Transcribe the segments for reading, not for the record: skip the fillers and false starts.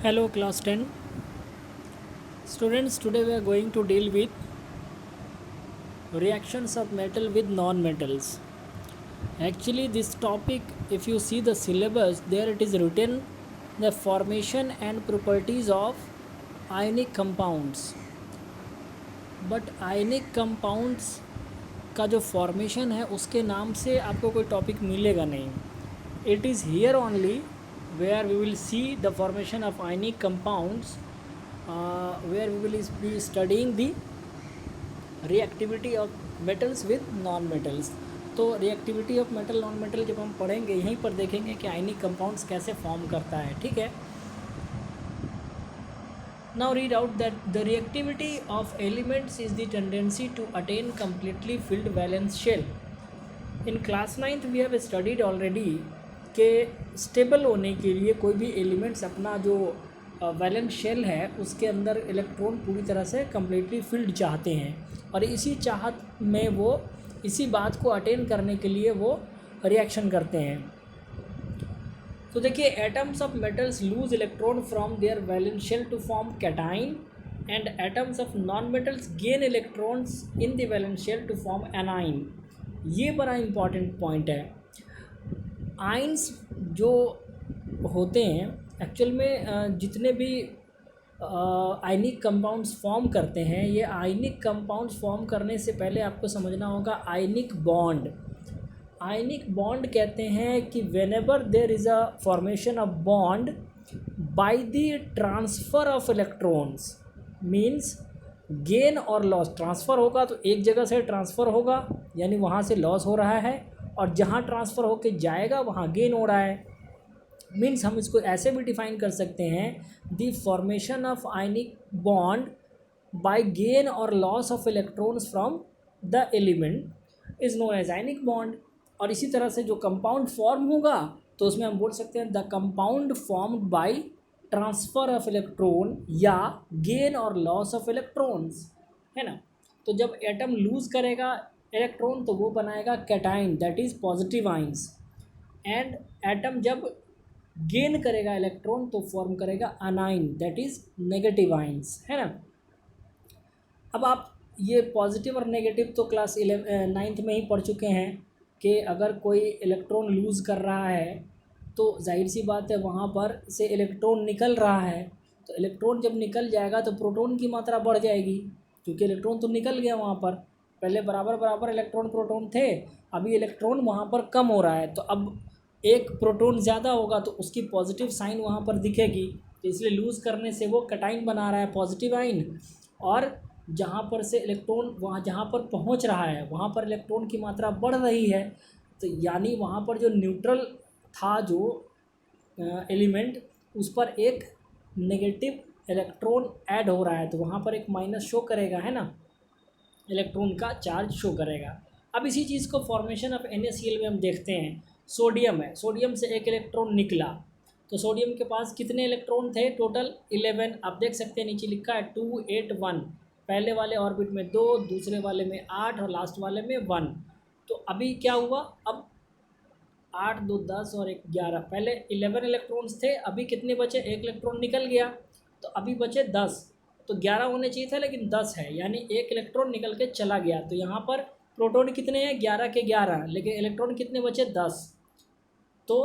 Hello class 10 students. Today we are going to deal with reactions of metal with non-metals. Actually this topic, if you see the syllabus, there it is written the formation and properties of ionic compounds. But ionic compounds का जो formation है उसके नाम से आपको कोई topic मिलेगा नहीं. It is here only where we will see the formation of ionic compounds, where we will be studying the reactivity of metals with non metals. तो reactivity of metal non metal जब हम पढ़ेंगे यहीं पर देखेंगे कि ionic compounds कैसे form करता है. ठीक है. Now read out that the reactivity of elements is the tendency to attain completely filled valence shell. In class 9th we have studied already कि स्टेबल होने के लिए कोई भी एलिमेंट्स अपना जो वैलेंस शेल है उसके अंदर इलेक्ट्रॉन पूरी तरह से कम्प्लीटली फिल्ड चाहते हैं, और इसी चाहत में वो इसी बात को अटेन करने के लिए वो रिएक्शन करते हैं. तो देखिए, atoms of metals lose electron from their valence shell to form cation and atoms of non metals gain electrons in the valence shell to form anion. ये बड़ा इंपॉर्टेंट पॉइंट है. आइंस जो होते हैं एक्चुअल में जितने भी आयनिक कंपाउंड्स फॉर्म करते हैं, ये आयनिक कंपाउंड्स फॉर्म करने से पहले आपको समझना होगा आयनिक बॉन्ड. आयनिक बॉन्ड कहते हैं कि whenever there is a formation of bond by the transfer of electrons, means gain और लॉस. ट्रांसफ़र होगा तो एक जगह से ट्रांसफ़र होगा यानी वहाँ से लॉस हो रहा है, और जहाँ ट्रांसफ़र होके जाएगा वहाँ गेन हो रहा है. मीन्स हम इसको ऐसे भी डिफाइन कर सकते हैं, the formation of ionic bond by gain और loss of electrons from the element is known as ionic bond. और इसी तरह से जो कंपाउंड फॉर्म होगा तो उसमें हम बोल सकते हैं the compound formed by transfer of electron या गेन और लॉस ऑफ इलेक्ट्रॉन्स, है ना. तो जब एटम लूज़ करेगा इलेक्ट्रॉन तो वो बनाएगा cation, that is positive ions, and atom जब गेन करेगा इलेक्ट्रॉन तो फॉर्म करेगा anion, that is negative ions, है ना. अब आप ये पॉजिटिव और नेगेटिव तो क्लास 9th में ही पढ़ चुके हैं कि अगर कोई इलेक्ट्रॉन लूज़ कर रहा है तो जाहिर सी बात है वहाँ पर से इलेक्ट्रॉन निकल रहा है, तो इलेक्ट्रॉन जब निकल जाएगा तो प्रोटॉन की मात्रा बढ़ जाएगी, क्योंकि इलेक्ट्रॉन तो निकल गया वहाँ पर. पहले बराबर बराबर इलेक्ट्रॉन प्रोटॉन थे, अभी इलेक्ट्रॉन वहाँ पर कम हो रहा है, तो अब एक प्रोटॉन ज़्यादा होगा तो उसकी पॉजिटिव साइन वहाँ पर दिखेगी, तो इसलिए लूज़ करने से वो कैटाइन बना रहा है, पॉजिटिव आइन. और जहाँ पर से इलेक्ट्रॉन वहाँ जहाँ पर पहुँच रहा है वहाँ पर इलेक्ट्रॉन की मात्रा बढ़ रही है, तो यानी वहाँ पर जो न्यूट्रल था जो एलिमेंट उस पर एक नेगेटिव इलेक्ट्रॉन ऐड हो रहा है, तो वहाँ पर एक माइनस शो करेगा, है ना, इलेक्ट्रॉन का चार्ज शो करेगा. अब इसी चीज़ को फॉर्मेशन ऑफ NaCl में हम देखते हैं. सोडियम है, सोडियम से एक इलेक्ट्रॉन निकला, तो सोडियम के पास कितने इलेक्ट्रॉन थे टोटल 11. आप देख सकते हैं नीचे लिखा है 2 8 1, पहले वाले ऑर्बिट में 2, दूसरे वाले में 8 और लास्ट वाले में 1. तो अभी क्या हुआ, अब 8 2 10 और 1 11, पहले 11 इलेक्ट्रॉन्स थे, अभी कितने बचे, एक इलेक्ट्रॉन निकल गया तो अभी बचे 10. तो 11 होने चाहिए था लेकिन 10 है, यानी एक इलेक्ट्रॉन निकल के चला गया. तो यहाँ पर प्रोटॉन कितने हैं, 11 के 11, लेकिन इलेक्ट्रॉन कितने बचे, 10. तो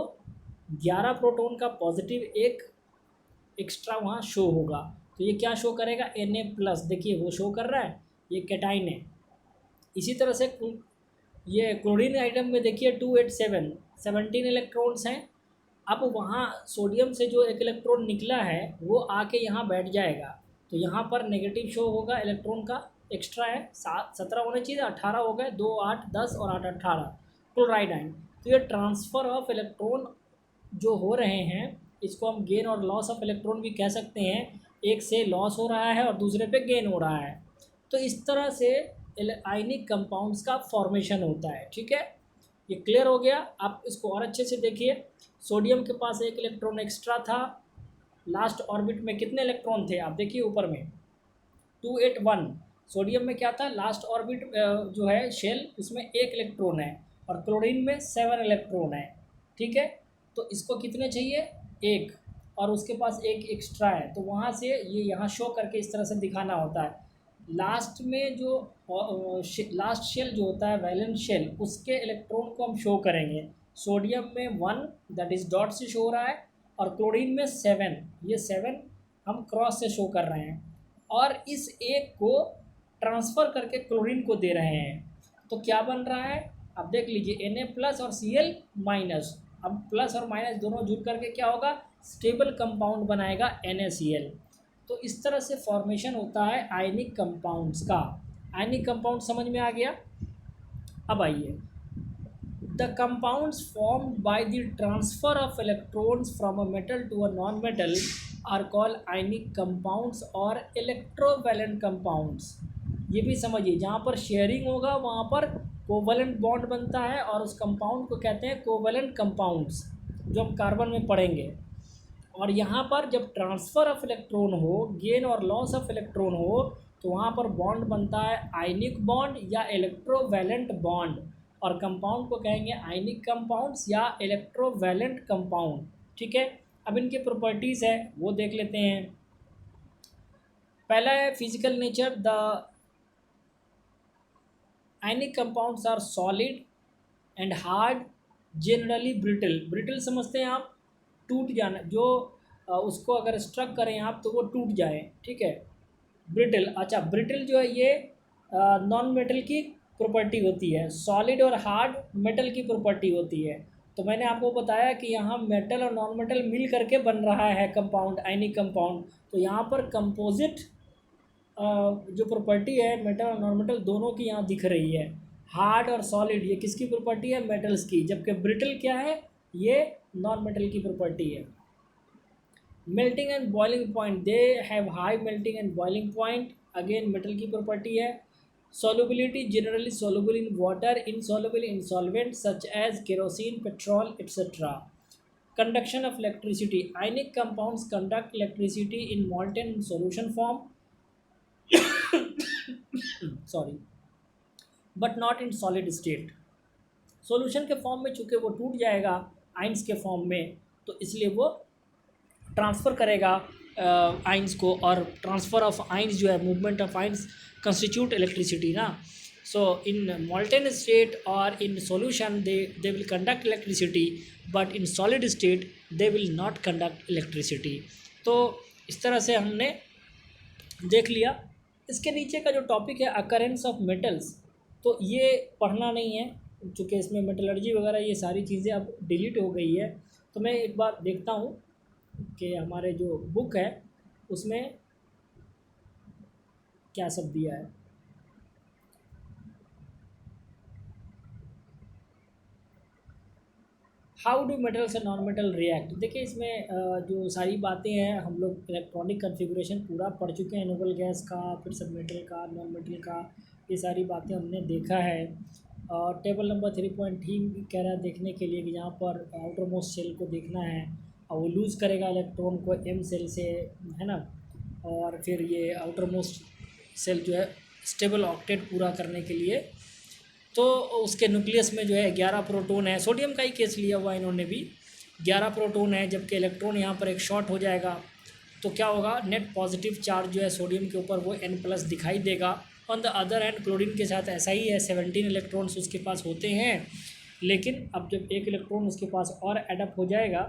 11 प्रोटॉन का पॉजिटिव एक एक्स्ट्रा वहाँ शो होगा, तो ये क्या शो करेगा, Na+. देखिए वो शो कर रहा है, ये कैटाइन है. इसी तरह से ये क्लोरीन आइटम में देखिए 2 8 7, 17 इलेक्ट्रॉन्स हैं. अब वहाँ सोडियम से जो एक इलेक्ट्रॉन निकला है वो आके यहाँ बैठ जाएगा, तो यहाँ पर नेगेटिव शो होगा, इलेक्ट्रॉन का एक्स्ट्रा है. 17 होने चाहिए, 18 हो गए, 2 8 10 और 8 18 क्लोराइड आयन. तो ये ट्रांसफ़र ऑफ इलेक्ट्रॉन जो हो रहे हैं इसको हम गेन और लॉस ऑफ इलेक्ट्रॉन भी कह सकते हैं. एक से लॉस हो रहा है और दूसरे पे गेन हो रहा है. तो इस तरह से आयनिक कंपाउंड्स का फॉर्मेशन होता है. ठीक है, ये क्लियर हो गया. आप इसको और अच्छे से देखिए. सोडियम के पास एक इलेक्ट्रॉन एक्स्ट्रा था, लास्ट ऑर्बिट में कितने इलेक्ट्रॉन थे, आप देखिए ऊपर में 2 8 1. सोडियम में क्या था, लास्ट ऑर्बिट जो है शेल उसमें एक इलेक्ट्रॉन है, और क्लोरीन में 7 इलेक्ट्रॉन है. ठीक है, तो इसको कितने चाहिए, एक, और उसके पास एक एक्स्ट्रा है, तो वहाँ से ये यहाँ शो करके इस तरह से दिखाना होता है। लास्ट में जो लास्ट शेल जो होता है वैलेंस शेल, उसके इलेक्ट्रॉन को हम शो करेंगे। सोडियम में 1 दैट इज़ डॉट से शो हो रहा है, और क्लोरीन में 7, ये 7 हम क्रॉस से शो कर रहे हैं, और इस एक को ट्रांसफ़र करके क्लोरीन को दे रहे हैं। तो क्या बन रहा है, अब देख लीजिए Na प्लस और Cl माइनस। अब प्लस और माइनस दोनों जुड़ करके क्या होगा, स्टेबल कंपाउंड बनाएगा NaCl। तो इस तरह से फॉर्मेशन होता है आयनिक कंपाउंड्स का। आयनिक कंपाउंड समझ में आ गया। अब आइए, the compounds formed by the transfer of electrons from a metal to a non metal are called ionic compounds और इलेक्ट्रोवैलेंट कंपाउंड्स। ये भी समझिए, जहाँ पर शेयरिंग होगा वहाँ पर कोवैलेंट बॉन्ड बनता है, और उस कंपाउंड को कहते हैं कोवैलेंट कंपाउंड्स, जो हम कार्बन में पढ़ेंगे। और यहाँ पर जब ट्रांसफ़र ऑफ इलेक्ट्रॉन हो, गेन और लॉस ऑफ इलेक्ट्रॉन हो, तो वहाँ पर बॉन्ड बनता है आयनिक बॉन्ड या इलेक्ट्रोवैलेंट बॉन्ड, और कंपाउंड को कहेंगे आयनिक कंपाउंड्स या इलेक्ट्रोवैलेंट कंपाउंड। ठीक है, अब इनकी प्रॉपर्टीज़ है वो देख लेते हैं। पहला है physical nature. The ionic compounds are solid and hard, generally brittle. Brittle समझते हैं आप, टूट जाना, जो उसको अगर स्ट्रक करें आप तो वो टूट जाए। ठीक है, ब्रिटल। अच्छा, ब्रिटल जो है ये नॉन मेटल की प्रॉपर्टी होती है, सॉलिड और हार्ड मेटल की प्रॉपर्टी होती है। तो मैंने आपको बताया कि यहाँ मेटल और नॉन मेटल मिल करके बन रहा है कंपाउंड, आयनिक कंपाउंड। तो यहाँ पर कंपोजिट जो प्रॉपर्टी है मेटल और नॉन मेटल दोनों की यहाँ दिख रही है। हार्ड और सॉलिड ये किसकी प्रॉपर्टी है, मेटल्स की, जबकि ब्रिटल क्या है, ये नॉन मेटल की प्रॉपर्टी है। Melting and boiling point, they have high melting and boiling point, again metal की प्रॉपर्टी है। solubility, generally soluble in water, insoluble in solvents such as kerosene, petrol, etc. Conduction of electricity, ionic compounds conduct electricity in molten solution form sorry, but not in solid state। Solution के form में चूँकि वो टूट जाएगा ions के form में, तो इसलिए वो ट्रांसफ़र करेगा आइंस को, और ट्रांसफ़र ऑफ आइंस जो है, movement of ions constitute electricity ना। सो इन मॉल्टेन स्टेट और in solution they will conduct electricity, but in solid state they will not conduct electricity. तो इस तरह से हमने देख लिया। इसके नीचे का जो टॉपिक है अकरेंस ऑफ मेटल्स, तो ये पढ़ना नहीं है, चूँकि इसमें मेटलर्जी वगैरह ये सारी चीज़ें अब डिलीट हो गई है। तो मैं एक बार देखता हूँ कि हमारे जो बुक है उसमें क्या सब दिया है। How do metals and non metal react. देखिए इसमें जो सारी बातें हैं, हम लोग इलेक्ट्रॉनिक कन्फिगुरेशन पूरा पढ़ चुके हैं, नोबल गैस का, फिर सब मेटल का, नॉन मेटल का, ये सारी बातें हमने देखा है। और टेबल नंबर 3.3 कह रहा है देखने के लिए कि जहाँ पर आउटर मोस्ट सेल को देखना है, और वो लूज़ करेगा इलेक्ट्रॉन को एम सेल से, है ना। और फिर ये आउटर मोस्ट सेल जो है स्टेबल ऑक्टेट पूरा करने के लिए, तो उसके न्यूक्लियस में जो है 11 प्रोटॉन है। सोडियम का ही केस लिया हुआ इन्होंने भी, 11 प्रोटॉन है, जबकि इलेक्ट्रॉन यहाँ पर एक शॉर्ट हो जाएगा तो क्या होगा, नेट पॉजिटिव चार्ज जो है सोडियम के ऊपर वो N+ दिखाई देगा। On the other hand chlorine के साथ ऐसा ही है, 17 इलेक्ट्रॉन्स उसके पास होते हैं, लेकिन अब जब एक इलेक्ट्रॉन उसके पास और एडअप हो जाएगा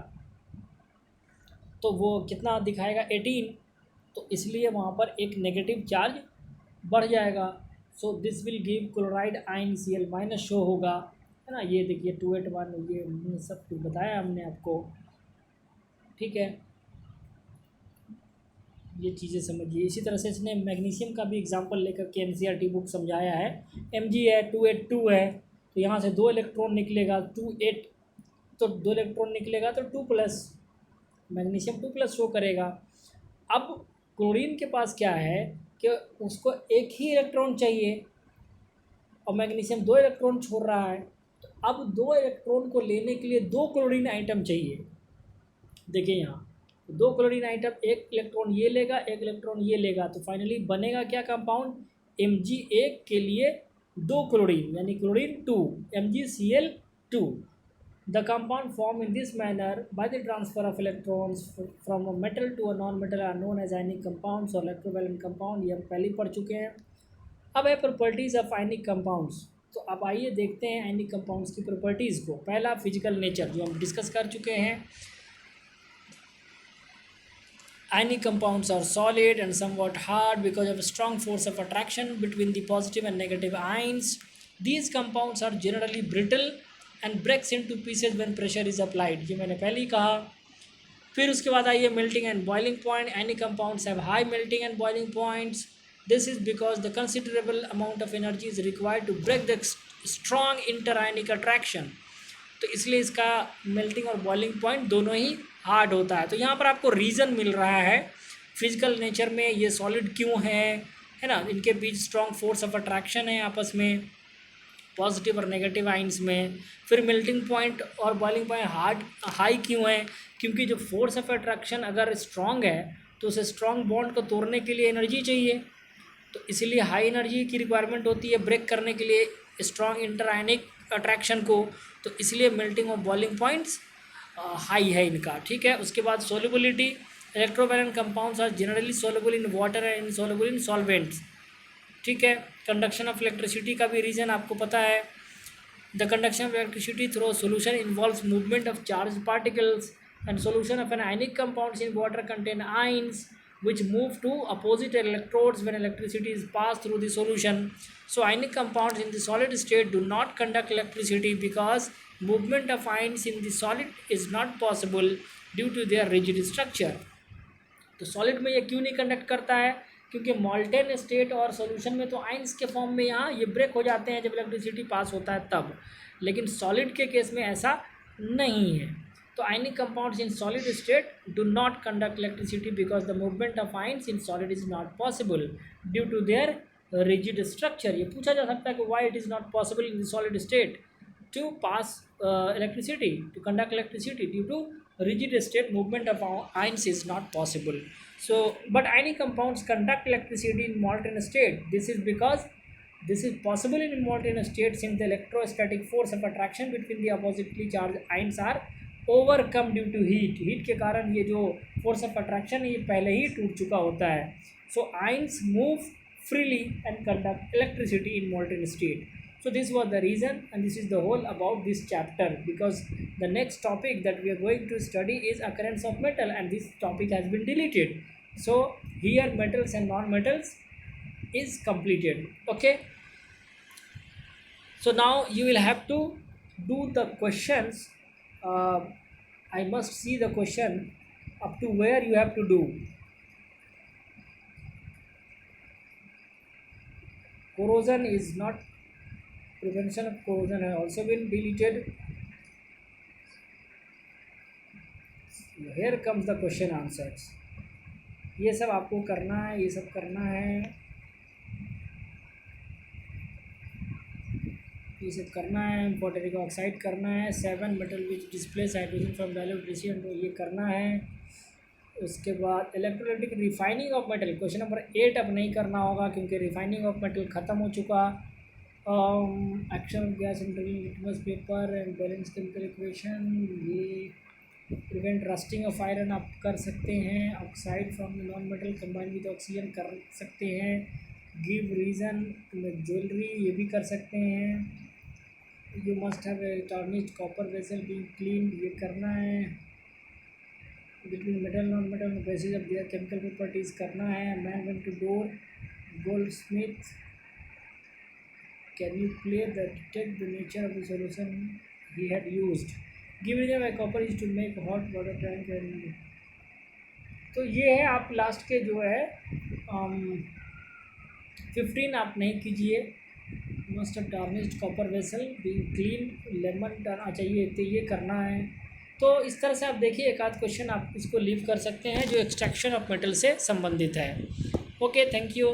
तो वो कितना दिखाएगा, 18। तो इसलिए वहाँ पर एक नेगेटिव चार्ज बढ़ जाएगा। So this will give chloride ion Cl- show होगा, है ना। ये देखिए 281, ये सब कुछ बताया हमने आपको, ठीक है। ये चीज़ें समझिए। इसी तरह से इसने मैग्नीशियम का भी एग्जांपल लेकर के NCERT बुक समझाया है। Mg है 282 है, तो यहाँ से 2 इलेक्ट्रॉन निकलेगा, 28, तो 2 इलेक्ट्रॉन निकलेगा तो 2+, मैग्नीशियम 2+ शो करेगा। अब क्लोरीन के पास क्या है कि उसको एक ही इलेक्ट्रॉन चाहिए, और मैग्नीशियम 2 इलेक्ट्रॉन छोड़ रहा है, तो अब 2 इलेक्ट्रॉन को लेने के लिए 2 क्लोरीन आइटम चाहिए। देखिए यहाँ 2 क्लोरीन आइटम, एक इलेक्ट्रॉन ये लेगा, एक इलेक्ट्रॉन ये लेगा, तो फाइनली बनेगा क्या कंपाउंड, Mg1 के लिए 2 क्लोरीन, यानी chlorine 2, MgCl2। The compound formed in this manner by the transfer of electrons from a metal to a non-metal are known as ionic compounds or electrovalent compound. ये हम पहले ही पढ़ चुके हैं. अब है प्रॉपर्टीज़ ऑफ आयनिक कंपाउंड्स. तो अब आइए देखते हैं आयनिक कंपाउंड्स की प्रॉपर्टीज़ को. पहला फिजिकल नेचर जो हम डिस्कस कर चुके हैं. Ionic compounds are solid and somewhat hard because of a strong force of attraction between the positive and negative ions. These compounds are generally brittle and breaks into pieces when pressure is applied. ये मैंने पहले ही कहा. फिर उसके बाद आइए melting and boiling point. Ionic compounds have high melting and boiling points. This is because the considerable amount of energy is required to break the strong interionic attraction. तो इसलिए इसका मेल्टिंग और बॉइलिंग पॉइंट दोनों ही hard होता है. तो यहाँ पर आपको रीज़न मिल रहा है फिजिकल नेचर में ये सॉलिड क्यों है ना. इनके बीच स्ट्रॉन्ग फोर्स ऑफ अट्रैक्शन है आपस में पॉजिटिव और नेगेटिव आइंस में. फिर मेल्टिंग पॉइंट और बॉइलिंग पॉइंट हाई क्यों है, क्योंकि जो फोर्स ऑफ अट्रैक्शन अगर स्ट्रॉन्ग है तो उसे स्ट्रॉन्ग बॉन्ड को तोड़ने के लिए एनर्जी चाहिए. तो इसीलिए हाई एनर्जी की रिक्वायरमेंट होती है ब्रेक करने के लिए स्ट्रॉन्ग इंटरआयनिक अट्रैक्शन को. तो इसलिए मेल्टिंग और बॉइलिंग पॉइंट्स हाई है इनका. ठीक है. उसके बाद solubility. Electrovalent compounds are generally soluble in water and insoluble in solvents. ठीक है. कंडक्शन ऑफ इलेक्ट्रिसिटी का भी रीज़न आपको पता है. The conduction of electricity through solution involves movement of charge particles and solution of an ionic compounds in water contain ions which move to opposite electrodes when electricity is passed through the solution. So ionic compounds in the solid state do not conduct electricity because movement of ions in the solid is not possible due to their rigid structure. तो solid में ये क्यों नहीं conduct करता है, क्योंकि molten state और solution में तो आइंस के फॉर्म में यहाँ ये ब्रेक हो जाते हैं जब इलेक्ट्रिसिटी पास होता है तब. लेकिन सॉलिड के केस में ऐसा नहीं है. तो ionic compounds in solid state do not conduct electricity because the movement of ions in solid is not possible due to their rigid structure. ये पूछा जा सकता है कि why it is not possible in the solid state to pass electricity, to conduct electricity due to rigid state movement of ions is not possible. So but ionic compounds conduct electricity in molten state. This is because this is possible in molten state since the electrostatic force of attraction between the oppositely charged ions are overcome due to heat के कारण ये जो force of attraction ये पहले ही टूट चुका होता है. So ions move freely and conduct electricity in molten state. So this was the reason and this is the whole about this chapter because the next topic that we are going to study is occurrence of metal and this topic has been deleted. So here metals and non metals is completed. Okay, so now you will have to do the questions. I must see the question up to where you have to do. Corrosion is not, prevention of corrosion has also been deleted. Here comes the question answers. ये सब आपको करना है, ये सब करना है, ये सब करना है. इम्पोर्टेरिक ऑक्साइड करना है. 7 metal which displace hydrogen from वैल्यू ट्रिशियम, तो ये करना है. उसके बाद electrolytic refining of metal, question number 8 अब नहीं करना होगा क्योंकि रिफाइनिंग ऑफ मेटल ख़त्म हो चुका. Action of gas interview litmus paper and balance chemical equation, ये प्रिवेंट रस्टिंग ऑफ आयरन आप कर सकते हैं. Oxide from non metal combine with oxygen कर सकते हैं. गिव रीज़न ज्वेलरी, ये भी कर सकते हैं. You must have a tarnished copper vessel being clean, ये करना है. Between metal non metal basis of their chemical properties करना है. Man went to door goldsmith, can you clear the detect the nature of the solution he had used. Give reason why copper is to make hot water tank and. तो ये है आप last के जो है 15 आप नहीं कीजिए. Must of tarnished copper vessel being clean, lemon turn चाहिए, तो ये करना है. तो इस तरह से आप देखिए एक आध क्वेश्चन आप इसको लीव कर सकते हैं जो एक्सट्रैक्शन ऑफ मेटल से संबंधित है. Okay, thank you.